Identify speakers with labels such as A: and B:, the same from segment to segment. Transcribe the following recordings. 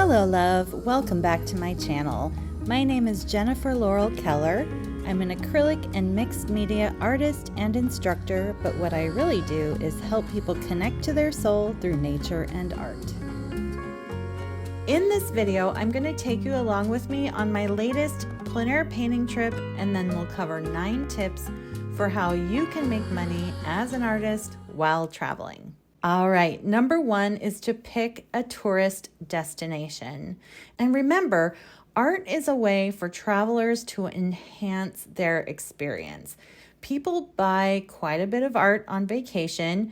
A: Hello love, welcome back to my channel. My name is Jennifer Laurel Keller. I'm an acrylic and mixed media artist and instructor, but what I really do is help people connect to their soul through nature and art. In this video, I'm going to take you along with me on my latest plein air painting trip, and then we'll cover 9 tips for how you can make money as an artist while traveling. All right, number 1 is to pick a tourist destination. And remember, art is a way for travelers to enhance their experience. People buy quite a bit of art on vacation.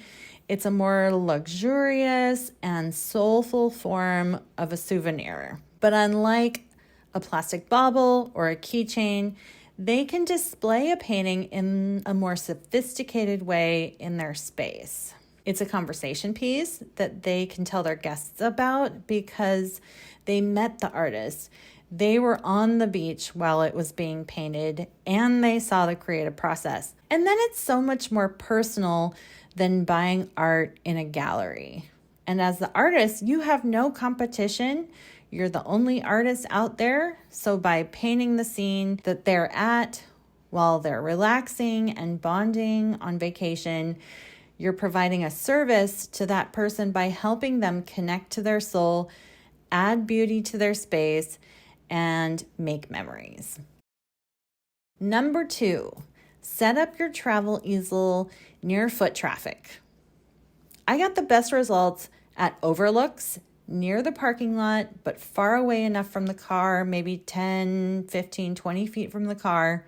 A: It's a more luxurious and soulful form of a souvenir. But unlike a plastic bauble or a keychain, they can display a painting in a more sophisticated way in their space. It's a conversation piece that they can tell their guests about because they met the artist. They were on the beach while it was being painted and they saw the creative process. And then it's so much more personal than buying art in a gallery. And as the artist, you have no competition. You're the only artist out there. So by painting the scene that they're at while they're relaxing and bonding on vacation, you're providing a service to that person by helping them connect to their soul, add beauty to their space, and make memories. Number 2, set up your travel easel near foot traffic. I got the best results at overlooks near the parking lot, but far away enough from the car, maybe 10, 15, 20 feet from the car,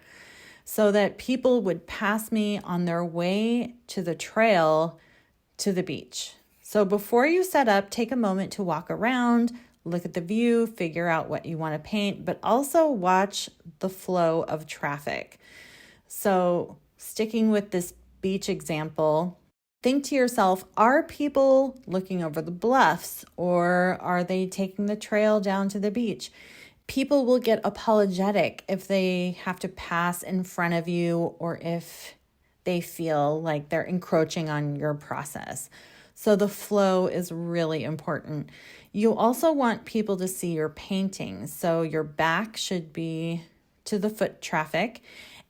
A: so that people would pass me on their way to the trail to the beach. So before you set up, take a moment to walk around, look at the view, figure out what you want to paint, but also watch the flow of traffic. So sticking with this beach example, think to yourself, are people looking over the bluffs or are they taking the trail down to the beach? People will get apologetic if they have to pass in front of you or if they feel like they're encroaching on your process. So the flow is really important. You also want people to see your painting. So your back should be to the foot traffic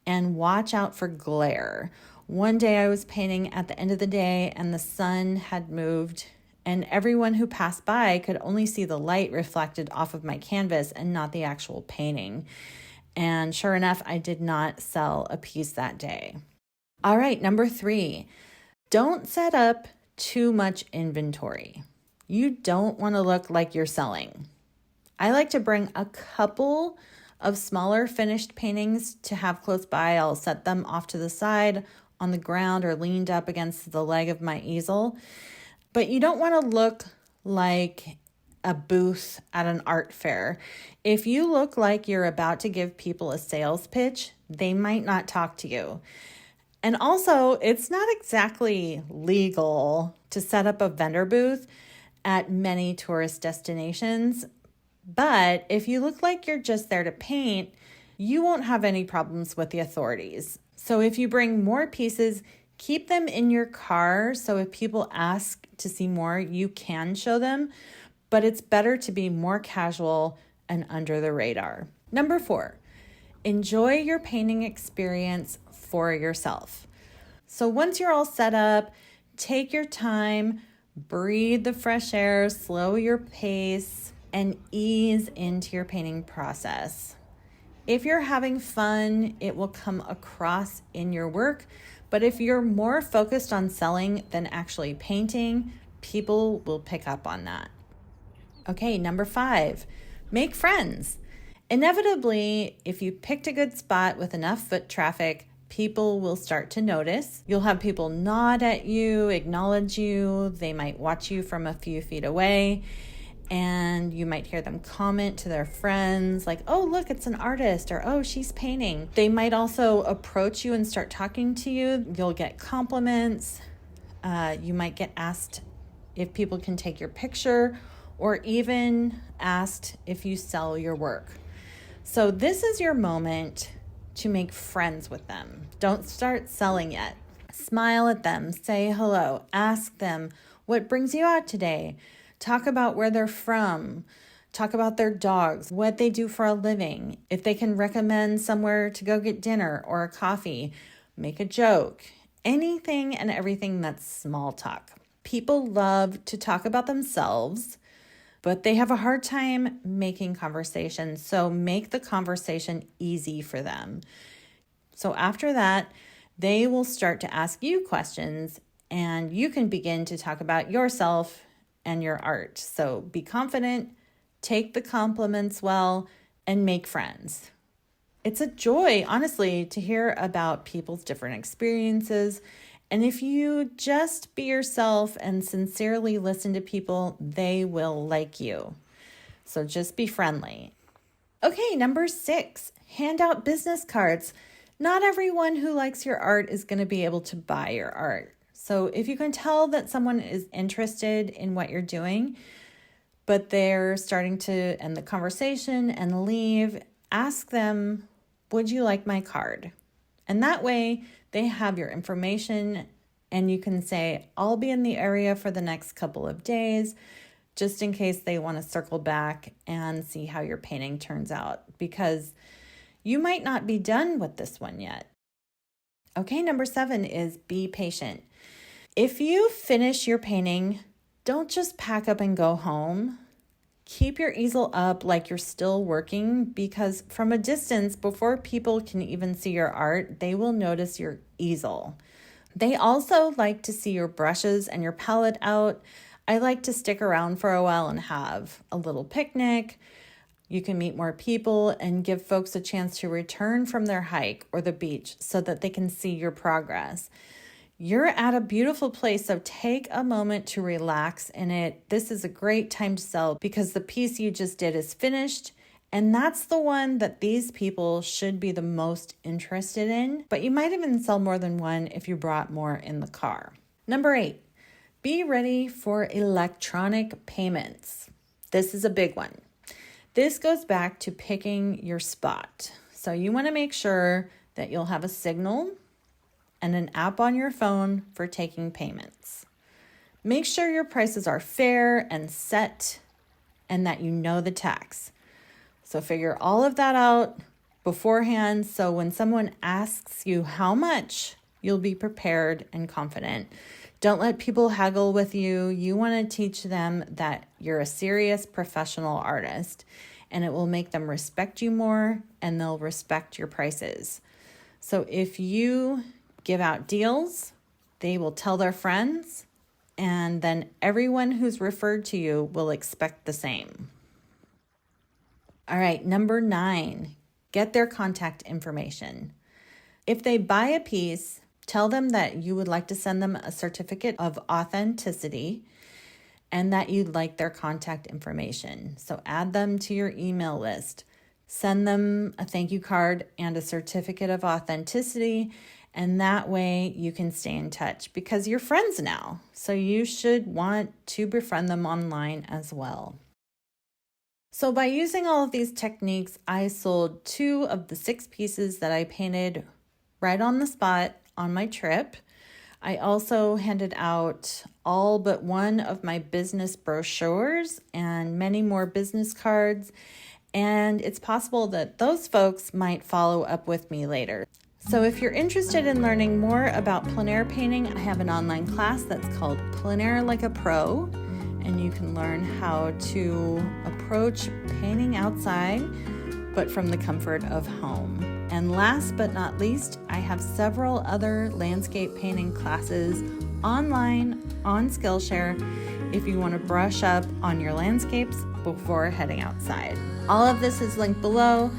A: and watch out for glare. One day I was painting at the end of the day and the sun had moved and everyone who passed by could only see the light reflected off of my canvas and not the actual painting. And sure enough, I did not sell a piece that day. All right, number 3, don't set up too much inventory. You don't want to look like you're selling. I like to bring a couple of smaller finished paintings to have close by. I'll set them off to the side on the ground or leaned up against the leg of my easel. But you don't want to look like a booth at an art fair. If you look like you're about to give people a sales pitch, they might not talk to you. And also, it's not exactly legal to set up a vendor booth at many tourist destinations. But if you look like you're just there to paint, you won't have any problems with the authorities. So if you bring more pieces, keep them in your car so if people ask to see more, you can show them, but it's better to be more casual and under the radar. Number 4, enjoy your painting experience for yourself. So once you're all set up, take your time, breathe the fresh air, slow your pace, and ease into your painting process. If you're having fun, it will come across in your work. But if you're more focused on selling than actually painting, people will pick up on that. Okay, number 5, make friends. Inevitably, if you picked a good spot with enough foot traffic, people will start to notice. You'll have people nod at you, acknowledge you. They might watch you from a few feet away. And you might hear them comment to their friends like, oh, look, it's an artist, or oh, she's painting. They might also approach you and start talking to you. You'll get compliments. You might get asked if people can take your picture or even asked if you sell your work. So this is your moment to make friends with them. Don't start selling yet. Smile at them, say hello, ask them, what brings you out today? Talk about where they're from. talk about their dogs, what they do for a living, if they can recommend somewhere to go get dinner or a coffee, make a joke, anything and everything that's small talk. People love to talk about themselves, but they have a hard time making conversation. So make the conversation easy for them. So after that, they will start to ask you questions and you can begin to talk about yourself and your art. So be confident, take the compliments well, and make friends. It's a joy, honestly, to hear about people's different experiences. And if you just be yourself and sincerely listen to people, they will like you. So just be friendly. Okay, number 6, hand out business cards. Not everyone who likes your art is going to be able to buy your art. So if you can tell that someone is interested in what you're doing, but they're starting to end the conversation and leave, ask them, would you like my card? And that way they have your information and you can say, I'll be in the area for the next couple of days, just in case they want to circle back and see how your painting turns out, because you might not be done with this one yet. Okay, number 7 is be patient. If you finish your painting, don't just pack up and go home. Keep your easel up like you're still working, because from a distance, before people can even see your art, they will notice your easel. They also like to see your brushes and your palette out. I like to stick around for a while and have a little picnic. You can meet more people and give folks a chance to return from their hike or the beach so that they can see your progress. You're at a beautiful place, so take a moment to relax in it. This is a great time to sell because the piece you just did is finished, and that's the one that these people should be the most interested in. But you might even sell more than one if you brought more in the car. Number 8, be ready for electronic payments. This is a big one. This goes back to picking your spot. So you want to make sure that you'll have a signal and an app on your phone for taking payments. Make sure your prices are fair and set and that you know the tax. So figure all of that out beforehand so when someone asks you how much, you'll be prepared and confident. Don't let people haggle with you. You want to teach them that you're a serious professional artist, and it will make them respect you more and they'll respect your prices. So if you give out deals, they will tell their friends, and then everyone who's referred to you will expect the same. All right, number 9, get their contact information. If they buy a piece, tell them that you would like to send them a certificate of authenticity and that you'd like their contact information. So add them to your email list. Send them a thank you card and a certificate of authenticity, and that way you can stay in touch because you're friends now. So you should want to befriend them online as well. So by using all of these techniques, I sold 2 of the 6 pieces that I painted right on the spot on my trip. I also handed out all but one of my business brochures and many more business cards. And it's possible that those folks might follow up with me later. So if you're interested in learning more about plein air painting, I have an online class that's called Plein Air Like a Pro, and you can learn how to approach painting outside, but from the comfort of home. And last but not least, I have several other landscape painting classes online on Skillshare if you want to brush up on your landscapes before heading outside. All of this is linked below.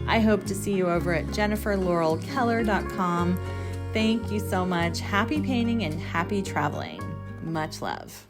A: I hope to see you over at jenniferlaurelkeller.com. Thank you so much. Happy painting and happy traveling. Much love.